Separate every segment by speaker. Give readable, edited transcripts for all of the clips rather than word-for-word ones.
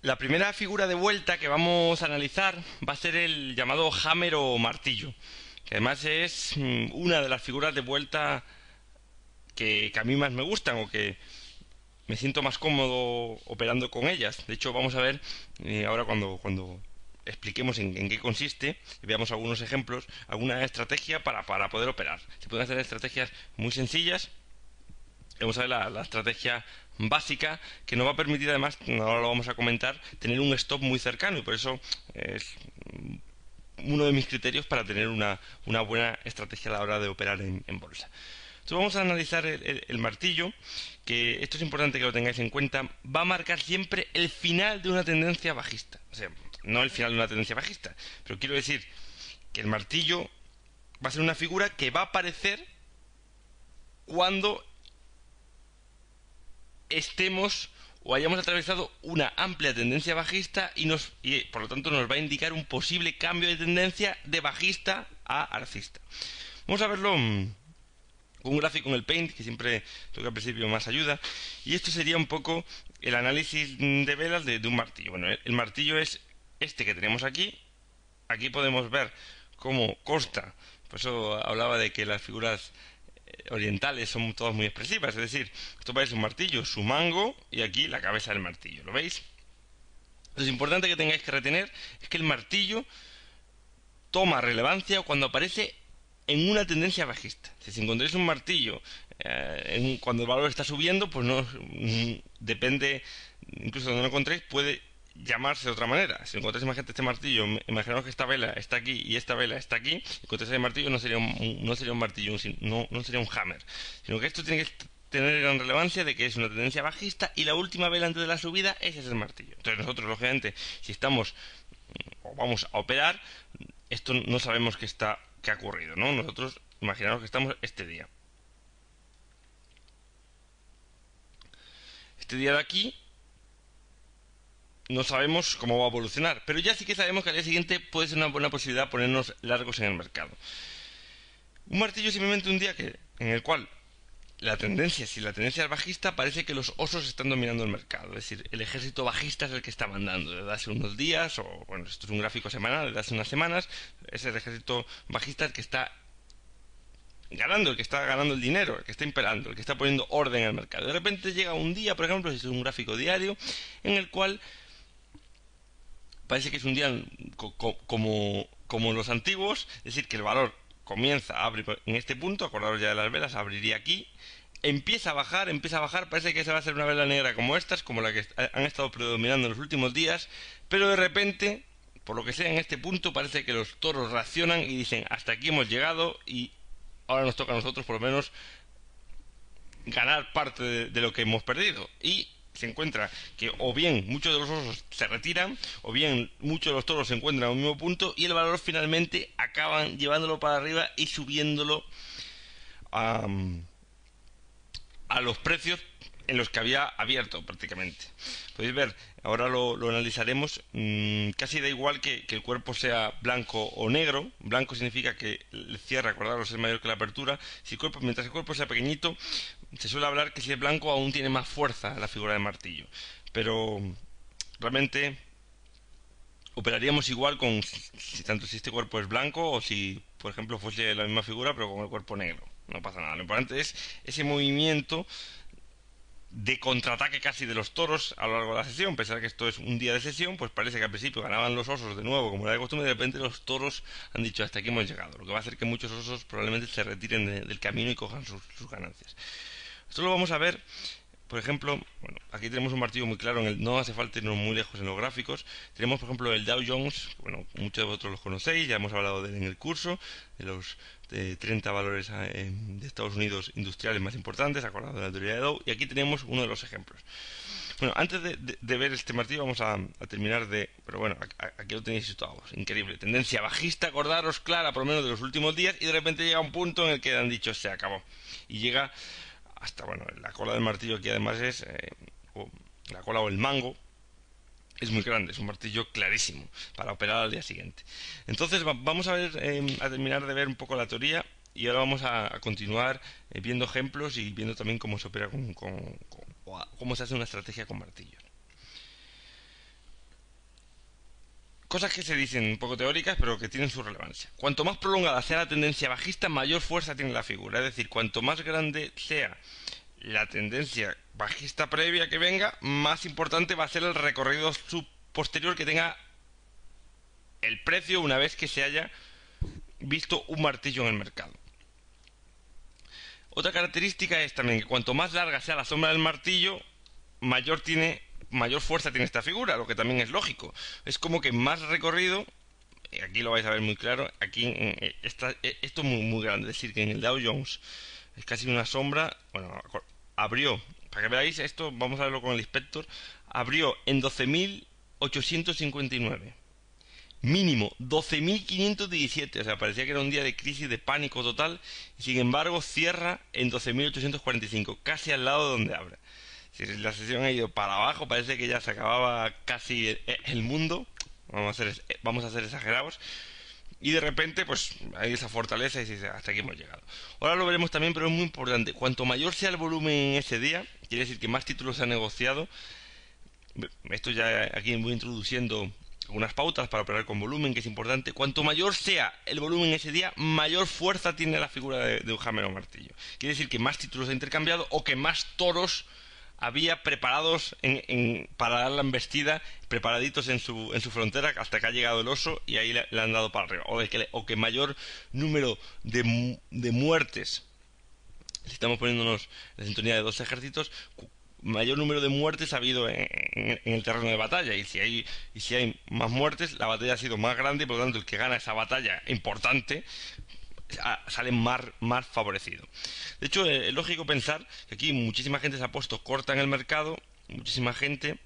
Speaker 1: La primera figura de vuelta que vamos a analizar va a ser el llamado hammer o martillo, que además es una de las figuras de vuelta que a mí más me gustan o que me siento más cómodo operando con ellas. De hecho, vamos a ver ahora cuando expliquemos en qué consiste y veamos algunos ejemplos, alguna estrategia para poder operar. Se pueden hacer estrategias muy sencillas. Vamos a ver la estrategia básica que nos va a permitir, además, ahora lo vamos a comentar, tener un stop muy cercano, y por eso es uno de mis criterios para tener una buena estrategia a la hora de operar en bolsa. Entonces vamos a analizar el martillo, que esto es importante que lo tengáis en cuenta. Va a marcar siempre el final de una tendencia bajista. O sea, no el final de una tendencia bajista, pero quiero decir que el martillo va a ser una figura que va a aparecer cuando estemos o hayamos atravesado una amplia tendencia bajista y por lo tanto nos va a indicar un posible cambio de tendencia de bajista a alcista. Vamos a verlo con un gráfico en el Paint, que siempre es lo que al principio más ayuda, y esto sería un poco el análisis de velas de un martillo. Bueno, el martillo es este que tenemos aquí. Aquí podemos ver cómo consta, por eso hablaba de que las figuras orientales son todas muy expresivas, es decir, esto parece un martillo, su mango y aquí la cabeza del martillo, ¿lo veis? Lo importante que tengáis que retener es que el martillo toma relevancia cuando aparece en una tendencia bajista. Si encontráis un martillo cuando el valor está subiendo, pues no depende, incluso donde lo encontréis puede llamarse de otra manera. Si encontráis, imagínate este martillo, imaginaos que esta vela está aquí y esta vela está aquí, encontráis el martillo, no sería un martillo, no sería un hammer, sino que esto tiene que tener gran relevancia de que es una tendencia bajista y la última vela antes de la subida, ese es el martillo. Entonces nosotros, lógicamente, si estamos o vamos a operar, esto no sabemos qué ha ocurrido, ¿no? Nosotros imaginamos que estamos este día. Este día de aquí no sabemos cómo va a evolucionar, pero ya sí que sabemos que al día siguiente puede ser una buena posibilidad ponernos largos en el mercado. Un martillo es simplemente un día en el cual si la tendencia es bajista, parece que los osos están dominando el mercado. Es decir, el ejército bajista es el que está mandando. Desde hace unos días, o bueno, esto es un gráfico semanal, desde hace unas semanas, es el ejército bajista el que está ganando, el que está ganando el dinero, el que está imperando, el que está poniendo orden al mercado. De repente llega un día, por ejemplo, si es un gráfico diario, en el cual parece que es un día como los antiguos, es decir, que el valor comienza a abrir en este punto, acordaros ya de las velas, abriría aquí, empieza a bajar, parece que se va a hacer una vela negra como estas, como la que han estado predominando en los últimos días, pero de repente, por lo que sea en este punto, parece que los toros reaccionan y dicen, hasta aquí hemos llegado y ahora nos toca a nosotros por lo menos ganar parte de lo que hemos perdido. Y se encuentra que o bien muchos de los osos se retiran o bien muchos de los toros se encuentran en un mismo punto y el valor finalmente acaban llevándolo para arriba y subiéndolo a, a los precios en los que había abierto prácticamente. Podéis ver, ahora lo analizaremos, casi da igual que el cuerpo sea blanco o negro. Blanco significa que el cierre, acordaros, es mayor que la apertura. Mientras el cuerpo sea pequeñito, se suele hablar que si es blanco aún tiene más fuerza la figura de martillo. Pero realmente operaríamos igual tanto si este cuerpo es blanco o si, por ejemplo, fuese la misma figura pero con el cuerpo negro. No pasa nada. Lo importante es ese movimiento de contraataque casi de los toros a lo largo de la sesión. Pensar que esto es un día de sesión, pues parece que al principio ganaban los osos de nuevo, como era de costumbre, y de repente los toros han dicho hasta aquí hemos llegado, lo que va a hacer que muchos osos probablemente se retiren del camino y cojan sus ganancias. Esto lo vamos a ver, por ejemplo, bueno, aquí tenemos un martillo muy claro, no hace falta irnos muy lejos en los gráficos. Tenemos, por ejemplo, el Dow Jones, bueno, muchos de vosotros los conocéis, ya hemos hablado de él en el curso, de los 30 valores de Estados Unidos industriales más importantes, acordado de la teoría de Dow, y aquí tenemos uno de los ejemplos. Bueno, antes de ver este martillo vamos a terminar pero bueno, aquí lo tenéis todos, increíble, tendencia bajista, acordaros, clara, por lo menos de los últimos días, y de repente llega un punto en el que han dicho se acabó, y llega hasta, bueno, la cola del martillo aquí además es, la cola o el mango, es muy grande, es un martillo clarísimo para operar al día siguiente. Entonces vamos a terminar de ver un poco la teoría y ahora vamos a continuar viendo ejemplos y viendo también cómo se opera cómo se hace una estrategia con martillos. Cosas que se dicen un poco teóricas, pero que tienen su relevancia. Cuanto más prolongada sea la tendencia bajista, mayor fuerza tiene la figura. Es decir, cuanto más grande sea la tendencia bajista previa que venga, más importante va a ser el recorrido posterior que tenga el precio una vez que se haya visto un martillo en el mercado. Otra característica es también que cuanto más larga sea la sombra del martillo, mayor fuerza tiene esta figura, lo que también es lógico. Es como que más recorrido, aquí lo vais a ver muy claro, aquí esto es muy, muy grande, es decir, que en el Dow Jones es casi una sombra, bueno, abrió, para que veáis esto, vamos a verlo con el inspector, abrió en 12.859. Mínimo 12.517, o sea, parecía que era un día de crisis, de pánico total, y sin embargo cierra en 12.845, casi al lado de donde abre. Si la sesión ha ido para abajo, parece que ya se acababa casi el mundo, vamos a ser exagerados, y de repente pues hay esa fortaleza y dice, hasta aquí hemos llegado. Ahora lo veremos también, pero es muy importante, cuanto mayor sea el volumen en ese día, quiere decir que más títulos se han negociado. Esto ya aquí voy introduciendo algunas pautas para operar con volumen, que es importante. Cuanto mayor sea el volumen ese día, mayor fuerza tiene la figura de un hammer o martillo. Quiere decir que más títulos ha intercambiado o que más toros había preparados para dar la embestida, preparaditos en su frontera, hasta que ha llegado el oso y ahí le han dado para arriba. O que mayor número de muertes, si estamos poniéndonos en la sintonía de dos ejércitos, mayor número de muertes ha habido en el terreno de batalla, y si hay más muertes, la batalla ha sido más grande, y por lo tanto el que gana esa batalla importante sale más favorecido. De hecho, es lógico pensar que aquí muchísima gente se ha puesto corta en el mercado, muchísima gente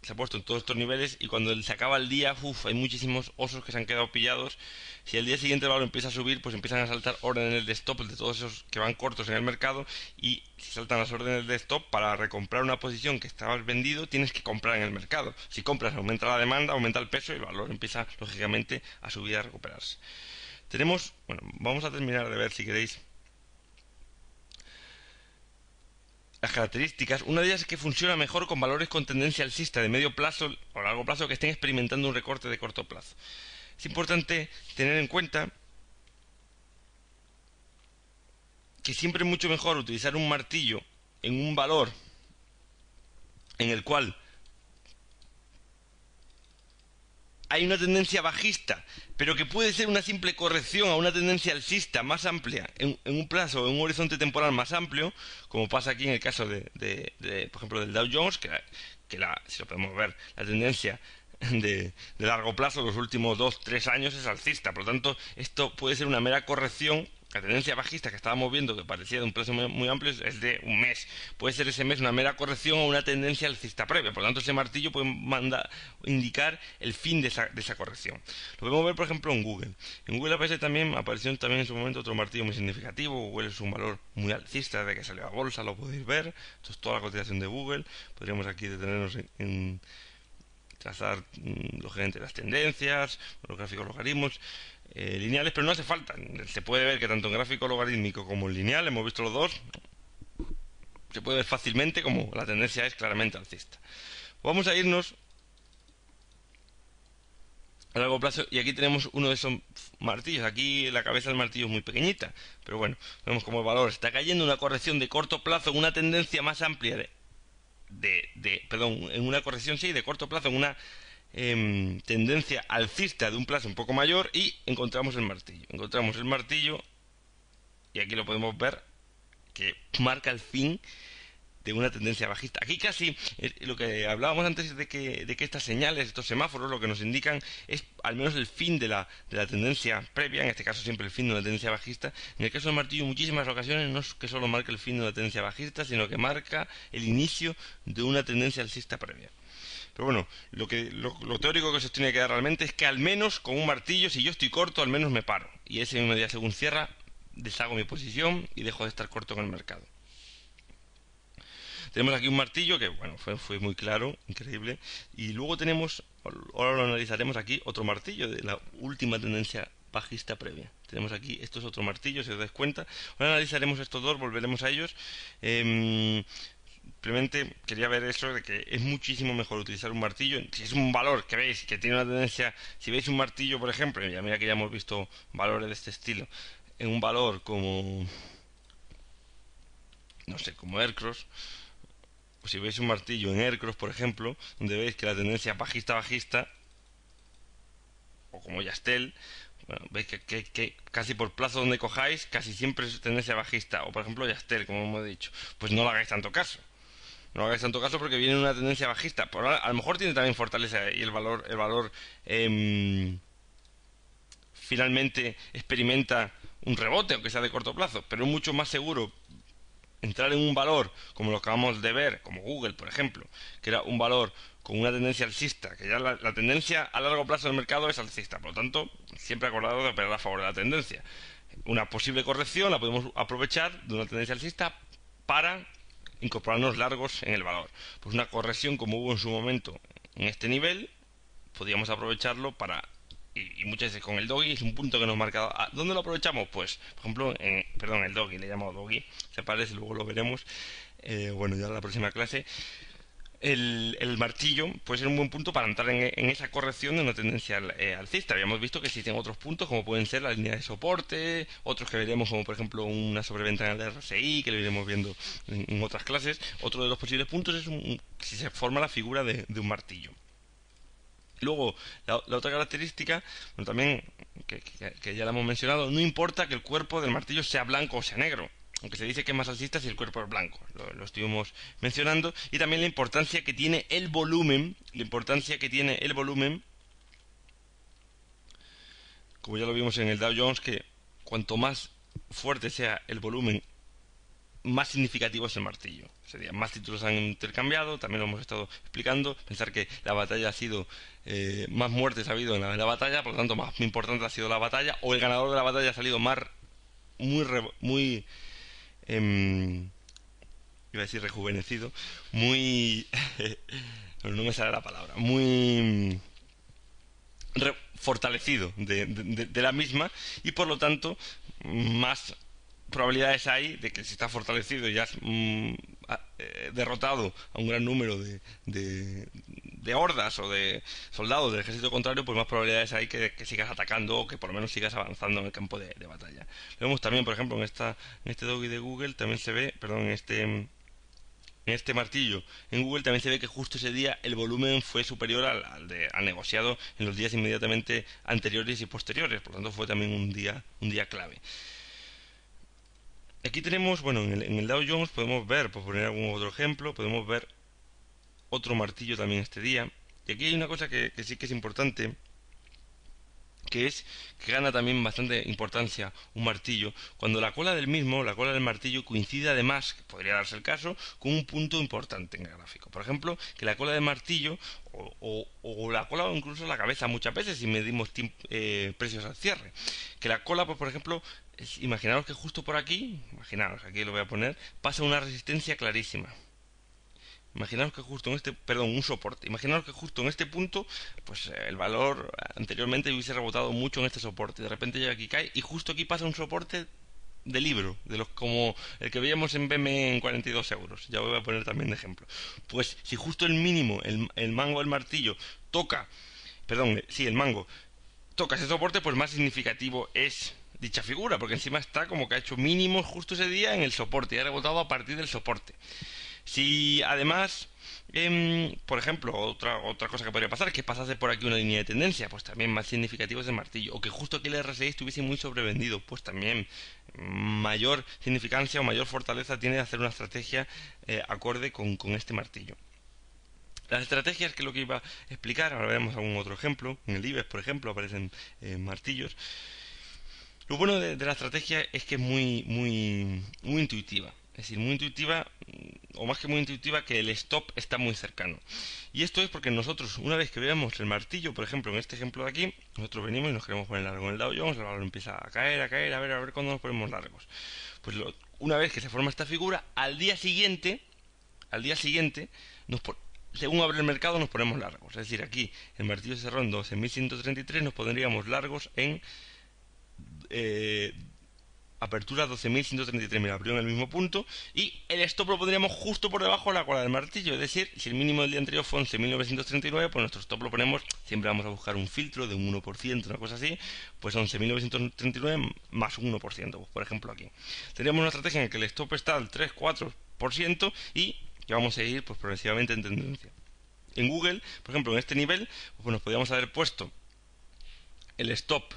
Speaker 1: se ha puesto en todos estos niveles, y cuando se acaba el día, hay muchísimos osos que se han quedado pillados. Si al día siguiente el valor empieza a subir, pues empiezan a saltar órdenes de stop de todos esos que van cortos en el mercado, y si saltan las órdenes de stop para recomprar una posición que estabas vendido, tienes que comprar en el mercado. Si compras, aumenta la demanda, aumenta el peso y el valor empieza lógicamente a subir y a recuperarse. Vamos a terminar de ver, si queréis, las características. Una de ellas es que funciona mejor con valores con tendencia alcista de medio plazo o largo plazo que estén experimentando un recorte de corto plazo. Es importante tener en cuenta que siempre es mucho mejor utilizar un martillo en un valor en el cual hay una tendencia bajista, pero que puede ser una simple corrección a una tendencia alcista más amplia en un plazo, en un horizonte temporal más amplio, como pasa aquí en el caso por ejemplo, del Dow Jones, si lo podemos ver, la tendencia de largo plazo, los últimos 2-3 años, es alcista. Por lo tanto, esto puede ser una mera corrección. La tendencia bajista que estábamos viendo, que parecía de un plazo muy amplio, es de un mes. Puede ser ese mes una mera corrección a una tendencia alcista previa. Por lo tanto, ese martillo puede indicar el fin de esa corrección. Lo podemos ver, por ejemplo, en Google. En Google apareció también en su momento otro martillo muy significativo. Google es un valor muy alcista desde que salió a bolsa, lo podéis ver. Esto es toda la cotización de Google. Podríamos aquí detenernos en trazar lógicamente las tendencias, los gráficos logaritmos lineales, pero no hace falta. Se puede ver que tanto en gráfico logarítmico como en lineal, hemos visto los dos, se puede ver fácilmente como la tendencia es claramente alcista. Vamos a irnos a largo plazo, y aquí tenemos uno de esos martillos. Aquí la cabeza del martillo es muy pequeñita, pero bueno, vemos como el valor está cayendo, una corrección de corto plazo en una tendencia más amplia en una corrección de corto plazo, en una tendencia alcista de un plazo un poco mayor, y encontramos el martillo, y aquí lo podemos ver, que marca el fin de una tendencia bajista. Aquí casi lo que hablábamos antes de que estas señales, estos semáforos, lo que nos indican es al menos el fin de la tendencia previa, en este caso siempre el fin de una tendencia bajista. En el caso del martillo, en muchísimas ocasiones no es que solo marca el fin de una tendencia bajista, sino que marca el inicio de una tendencia alcista previa. Pero bueno, lo teórico que se tiene que dar realmente es que al menos con un martillo, si yo estoy corto, al menos me paro, y ese mismo día, según cierra, deshago mi posición y dejo de estar corto en el mercado. Tenemos aquí un martillo que, bueno, fue muy claro, increíble. Y luego tenemos, ahora lo analizaremos aquí, otro martillo de la última tendencia bajista previa. Tenemos aquí, esto es otro martillo, si os dais cuenta. Ahora analizaremos estos dos, volveremos a ellos. simplemente quería ver eso de que es muchísimo mejor utilizar un martillo. Si es un valor que veis que tiene una tendencia, si veis un martillo, por ejemplo, y mira que ya hemos visto valores de este estilo, en un valor como, no sé, como Aircross, o si veis un martillo en Aircross, por ejemplo, donde veis que la tendencia bajista, o como Yastel, bueno, veis que casi por plazo donde cojáis, casi siempre es tendencia bajista, o por ejemplo Yastel, como hemos dicho, pues no le hagáis tanto caso. No hagáis tanto caso porque viene una tendencia bajista. Por ahora, a lo mejor tiene también fortaleza y el valor finalmente experimenta un rebote, aunque sea de corto plazo, pero es mucho más seguro entrar en un valor como lo acabamos de ver, como Google, por ejemplo, que era un valor con una tendencia alcista, que ya la tendencia a largo plazo del mercado es alcista, por lo tanto, siempre acordado de operar a favor de la tendencia. Una posible corrección la podemos aprovechar de una tendencia alcista para incorporarnos largos en el valor. Pues una corrección como hubo en su momento en este nivel, podríamos aprovecharlo para y muchas veces con el doggy es un punto que nos marca. ¿Dónde lo aprovechamos? Pues, por ejemplo, perdón, el doggy, le he llamado doggy, se parece, luego lo veremos. Bueno, ya en la próxima clase. El martillo puede ser un buen punto para entrar en esa corrección de una tendencia alcista. Habíamos visto que existen otros puntos como pueden ser la línea de soporte, otros que veremos como por ejemplo una sobreventa en el RSI, que lo iremos viendo en otras clases. Otro de los posibles puntos es si se forma la figura de un martillo. Luego, la otra característica, bueno, también que ya la hemos mencionado, no importa que el cuerpo del martillo sea blanco o sea negro, aunque se dice que es más alcista si el cuerpo es blanco, lo estuvimos mencionando, y también la importancia que tiene el volumen, como ya lo vimos en el Dow Jones, que cuanto más fuerte sea el volumen, más significativo es el martillo. Sería, más títulos han intercambiado, también lo hemos estado explicando. Pensar que la batalla ha sido, más muertes ha habido en la batalla, por lo tanto más importante ha sido la batalla, o el ganador de la batalla ha salido más, muy iba a decir rejuvenecido, muy, no me sale la palabra, muy fortalecido de la misma, y por lo tanto más probabilidades hay de que si está fortalecido y ya has derrotado a un gran número de hordas o de soldados del ejército contrario, pues más probabilidades hay que sigas atacando o que por lo menos sigas avanzando en el campo de batalla. Lo vemos también, por ejemplo, en este doggy de Google también se ve, perdón, en este martillo en Google también se ve que justo ese día el volumen fue superior al negociado en los días inmediatamente anteriores y posteriores, por lo tanto fue también un día clave. Aquí tenemos, bueno, en el Dow Jones podemos ver, por poner algún otro ejemplo, podemos ver otro martillo también este día. Y aquí hay una cosa que sí que es importante, que es que gana también bastante importancia un martillo cuando la cola del martillo coincide además, que podría darse el caso, con un punto importante en el gráfico. Por ejemplo, que la cola del martillo o la cola o incluso la cabeza muchas veces si medimos precios al cierre. Que la cola, pues por ejemplo, imaginaros que justo por aquí, aquí lo voy a poner, pasa una resistencia clarísima. Imaginaos que justo en un soporte. Imaginaos que justo en este punto, pues el valor anteriormente hubiese rebotado mucho en este soporte. De repente llega aquí, cae y justo aquí pasa un soporte de libro, de los como el que veíamos en BM en 42 euros. Ya voy a poner también de ejemplo. Pues si justo el mínimo, el mango del martillo toca, perdón, sí, el mango toca ese soporte, pues más significativo es dicha figura, porque encima está como que ha hecho mínimos justo ese día en el soporte y ha rebotado a partir del soporte. Si además, por ejemplo, otra cosa que podría pasar es que pasase por aquí una línea de tendencia, pues también más significativo es el martillo. O que justo aquí el RSI estuviese muy sobrevendido, pues también mayor significancia o mayor fortaleza tiene de hacer una estrategia acorde con este martillo. Las estrategias, que es lo que iba a explicar, ahora veremos algún otro ejemplo. En el IBEX, por ejemplo, aparecen martillos. Lo bueno de la estrategia es que es muy intuitiva. Es decir, muy intuitiva, o más que muy intuitiva, que el stop está muy cercano. Y esto es porque nosotros, una vez que veamos el martillo, por ejemplo, en este ejemplo de aquí, nosotros venimos y nos queremos poner largo en el Dow Jones, el valor empieza a caer, a ver cuándo nos ponemos largos. Pues una vez que se forma esta figura, al día siguiente, según abre el mercado, nos ponemos largos. Es decir, aquí el martillo cerró en 12.133, nos pondríamos largos en apertura 12.133, me la abrió en el mismo punto, y el stop lo pondríamos justo por debajo de la cola del martillo, es decir, si el mínimo del día anterior fue 11.939, pues nuestro stop lo ponemos, siempre vamos a buscar un filtro de un 1%, una cosa así, pues 11.939 más un 1%, pues por ejemplo aquí. Tendríamos una estrategia en la que el stop está al 3-4% y que vamos a ir pues progresivamente en tendencia. En Google, por ejemplo, en este nivel, pues nos podríamos haber puesto el stop.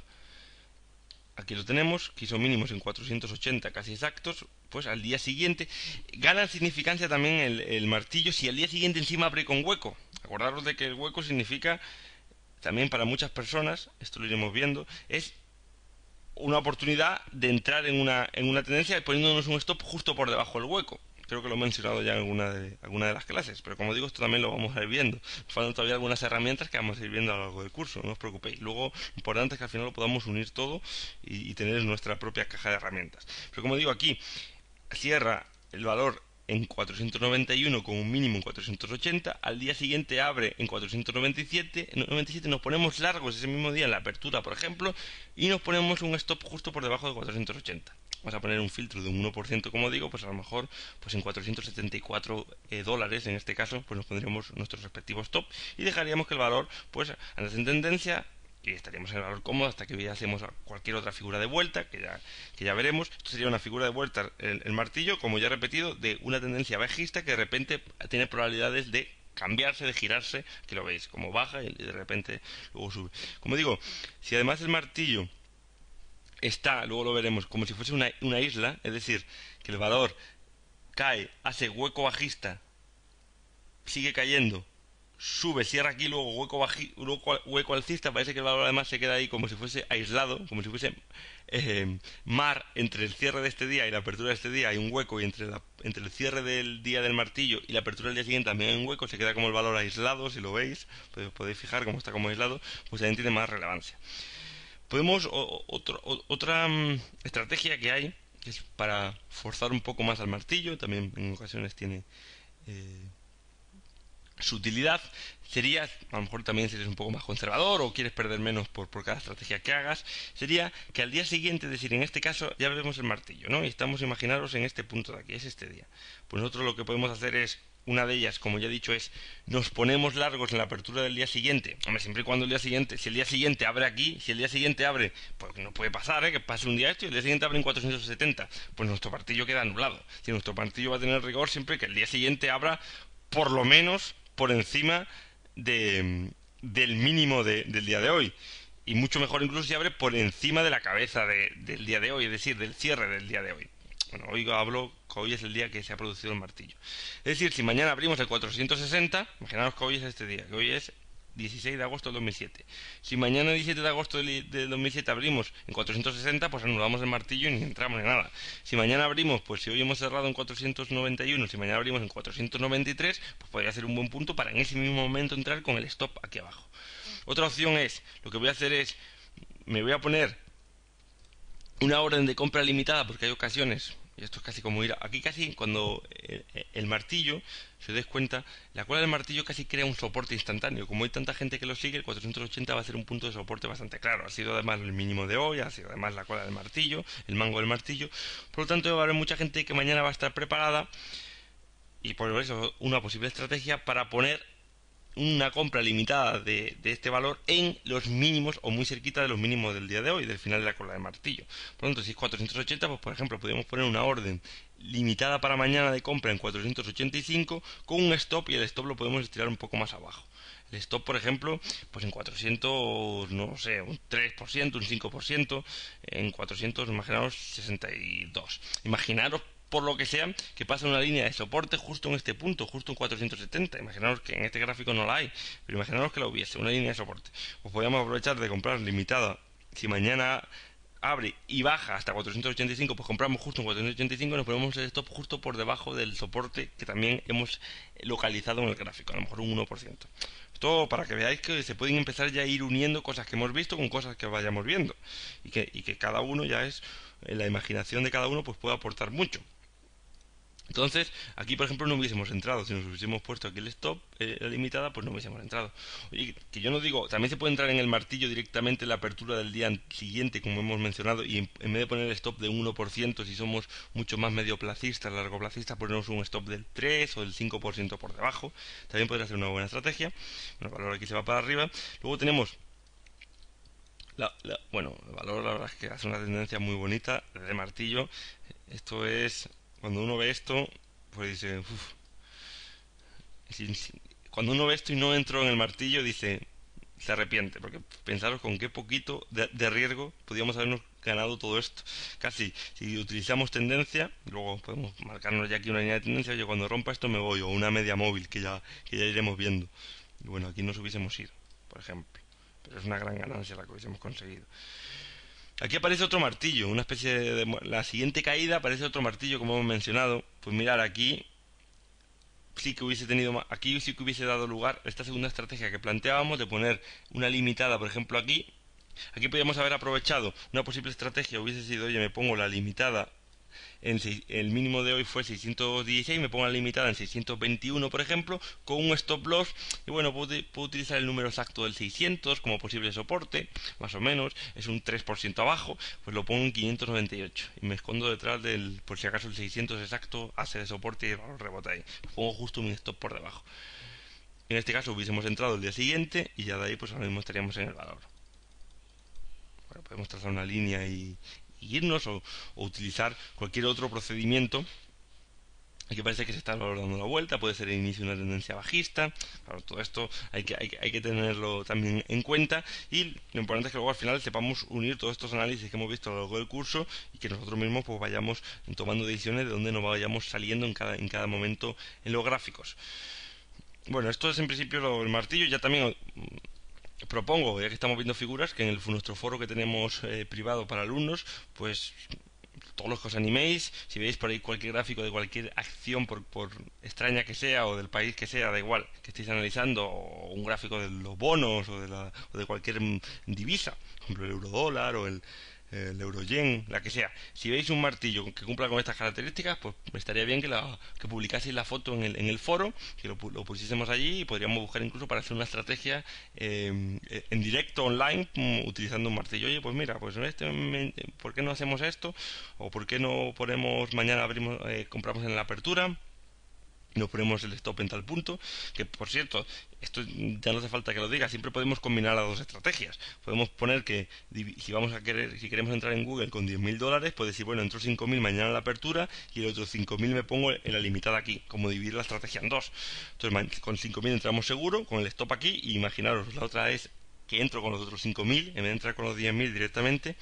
Speaker 1: Aquí lo tenemos, que son mínimos en 480 casi exactos, pues al día siguiente gana significancia también el martillo si al día siguiente encima abre con hueco. Acordaros de que el hueco significa, también para muchas personas, esto lo iremos viendo, es una oportunidad de entrar en una tendencia poniéndonos un stop justo por debajo del hueco. Creo que lo he mencionado ya en alguna de las clases, pero como digo, esto también lo vamos a ir viendo. Nos faltan todavía algunas herramientas que vamos a ir viendo a lo largo del curso, no os preocupéis. Luego, lo importante es que al final lo podamos unir todo y tener nuestra propia caja de herramientas. Pero como digo, aquí cierra el valor en 491 con un mínimo en 480, al día siguiente abre en 497, nos ponemos largos ese mismo día en la apertura, por ejemplo, y nos ponemos un stop justo por debajo de 480. Vamos a poner un filtro de un 1%, como digo, pues a lo mejor pues en 474 dólares, en este caso, pues nos pondríamos nuestros respectivos stop y dejaríamos que el valor pues ande en tendencia y estaríamos en el valor cómodo hasta que hacemos cualquier otra figura de vuelta que ya veremos. Esto sería una figura de vuelta, el martillo, como ya he repetido, de una tendencia bajista que de repente tiene probabilidades de cambiarse, de girarse, que lo veis, como baja y de repente luego sube. Como digo, si además el martillo está, luego lo veremos, como si fuese una isla, es decir, que el valor cae, hace hueco bajista, sigue cayendo, sube, cierra aquí, luego hueco alcista, parece que el valor además se queda ahí como si fuese aislado, como si fuese mar entre el cierre de este día y la apertura de este día, hay un hueco y entre el cierre del día del martillo y la apertura del día siguiente también hay un hueco, se queda como el valor aislado, si lo veis, podéis fijar cómo está como aislado, pues también tiene más relevancia. Podemos, otra estrategia que hay, que es para forzar un poco más al martillo, también en ocasiones tiene su utilidad, sería, a lo mejor también si eres un poco más conservador o quieres perder menos por cada estrategia que hagas, sería que al día siguiente, es decir, en este caso ya vemos el martillo, ¿no? Y estamos, imaginaros, en este punto de aquí, es este día. Pues nosotros lo que podemos hacer es, una de ellas, como ya he dicho, es nos ponemos largos en la apertura del día siguiente. Hombre, siempre y cuando el día siguiente, si el día siguiente abre aquí, si el día siguiente abre, pues no puede pasar, que pase un día esto y el día siguiente abre en 470, pues nuestro martillo queda anulado. Si nuestro martillo va a tener rigor siempre que el día siguiente abra por lo menos por encima del mínimo del día de hoy. Y mucho mejor incluso si abre por encima de la cabeza del día de hoy, es decir, del cierre del día de hoy. Bueno, hoy hablo que hoy es el día que se ha producido el martillo. Es decir, si mañana abrimos el 460, imaginaos que hoy es este día, que hoy es 16 de agosto del 2007. Si mañana 17 de agosto del 2007 abrimos en 460, pues anulamos el martillo y ni entramos ni nada. Si mañana abrimos, pues si hoy hemos cerrado en 491, si mañana abrimos en 493, pues podría ser un buen punto para en ese mismo momento entrar con el stop aquí abajo. Otra opción es, lo que voy a hacer es, me voy a poner una orden de compra limitada porque hay ocasiones, y esto es casi como ir aquí casi cuando el martillo, si os dais cuenta, la cola del martillo casi crea un soporte instantáneo. Como hay tanta gente que lo sigue, el 480 va a ser un punto de soporte bastante claro. Ha sido además el mínimo de hoy, ha sido además la cola del martillo, el mango del martillo. Por lo tanto, va a haber mucha gente que mañana va a estar preparada y por eso una posible estrategia para poner una compra limitada de este valor en los mínimos o muy cerquita de los mínimos del día de hoy, del final de la cola de martillo. Por lo tanto, si es 480, pues por ejemplo podríamos poner una orden limitada para mañana de compra en 485 con un stop, y el stop lo podemos estirar un poco más abajo. El stop, por ejemplo, pues en 400, no sé, un 3%, un 5%, en 400, imaginaros 62. Imaginaros por lo que sea, que pasa una línea de soporte justo en este punto, justo en 470. Imaginaros que en este gráfico no la hay, pero imaginaros que la hubiese, una línea de soporte. Pues podríamos aprovechar de comprar limitada. Si mañana abre y baja hasta 485, pues compramos justo en 485 y nos ponemos el stop justo por debajo del soporte que también hemos localizado en el gráfico, a lo mejor un 1%. Esto para que veáis que se pueden empezar ya a ir uniendo cosas que hemos visto con cosas que vayamos viendo, y que cada uno ya es, en la imaginación de cada uno pues puede aportar mucho. Entonces, aquí por ejemplo no hubiésemos entrado. Si nos hubiésemos puesto aquí el stop, la limitada, pues no hubiésemos entrado. Oye, que yo no digo, también se puede entrar en el martillo directamente en la apertura del día siguiente, como hemos mencionado, y en vez de poner el stop de 1%, si somos mucho más medioplacistas, largoplacistas, ponemos un stop del 3 o del 5% por debajo. También podría ser una buena estrategia. Bueno, el valor aquí se va para arriba. Luego tenemos bueno, el valor la verdad es que hace una tendencia muy bonita de martillo. Esto es, cuando uno ve esto, pues dice, uff, cuando uno ve esto y no entró en el martillo, dice, se arrepiente, porque pensaros con qué poquito de riesgo podíamos habernos ganado todo esto. Casi, si utilizamos tendencia, luego podemos marcarnos ya aquí una línea de tendencia, oye, cuando rompa esto me voy, o una media móvil que ya iremos viendo. Y bueno, aquí nos hubiésemos ido, por ejemplo. Pero es una gran ganancia la que hubiésemos conseguido. Aquí aparece otro martillo, una especie la siguiente caída aparece otro martillo, como hemos mencionado. Pues mirar, aquí sí que hubiese tenido, aquí sí que hubiese dado lugar esta segunda estrategia que planteábamos de poner una limitada, por ejemplo, aquí. Aquí podríamos haber aprovechado una posible estrategia, hubiese sido, oye, me pongo la limitada el mínimo de hoy fue 616, me pongo la limitada en 621, por ejemplo, con un stop loss. Y bueno, puedo utilizar el número exacto del 600 como posible soporte, más o menos, es un 3% abajo, pues lo pongo en 598 y me escondo detrás del, por si acaso el 600 exacto hace de soporte y el valor rebota ahí. Pongo justo mi stop por debajo. En este caso hubiésemos entrado el día siguiente y ya de ahí pues ahora mismo estaríamos en el valor. Bueno, podemos trazar una línea y irnos o utilizar cualquier otro procedimiento. Aquí parece que se está dando la vuelta, puede ser el inicio de una tendencia bajista. Claro, todo esto hay que tenerlo también en cuenta y lo importante es que luego al final sepamos unir todos estos análisis que hemos visto a lo largo del curso y que nosotros mismos pues vayamos tomando decisiones de dónde nos vayamos saliendo en cada momento en los gráficos. Bueno, esto es en principio el martillo. Ya también propongo, ya que estamos viendo figuras, que en nuestro foro que tenemos privado para alumnos, pues todos los que os animéis, si veis por ahí cualquier gráfico de cualquier acción, por extraña que sea, o del país que sea, da igual, que estéis analizando, o un gráfico de los bonos, o de cualquier divisa, por ejemplo el eurodólar o el euro-yen, la que sea. Si veis un martillo que cumpla con estas características, pues estaría bien que publicaseis la foto en el foro, que lo pusiésemos allí y podríamos buscar incluso para hacer una estrategia en directo online utilizando un martillo. Oye, pues mira, pues ¿por qué no hacemos esto? ¿O por qué no ponemos, mañana abrimos, compramos en la apertura? Nos ponemos el stop en tal punto, que por cierto, esto ya no hace falta que lo diga, siempre podemos combinar las dos estrategias. Podemos poner que si queremos entrar en Google con 10.000 dólares, pues decir, bueno, entro 5.000 mañana en la apertura y el otro 5.000 me pongo en la limitada aquí, como dividir la estrategia en dos. Entonces con 5.000 entramos seguro, con el stop aquí, y imaginaros, la otra es que entro con los otros 5.000, en vez de entrar con los 10.000 directamente,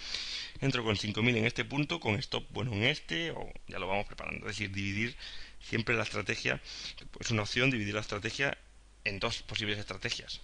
Speaker 1: entro con 5.000 en este punto, con stop, bueno, en este, o ya lo vamos preparando. Es decir, dividir siempre la estrategia, es una opción dividir la estrategia en dos posibles estrategias.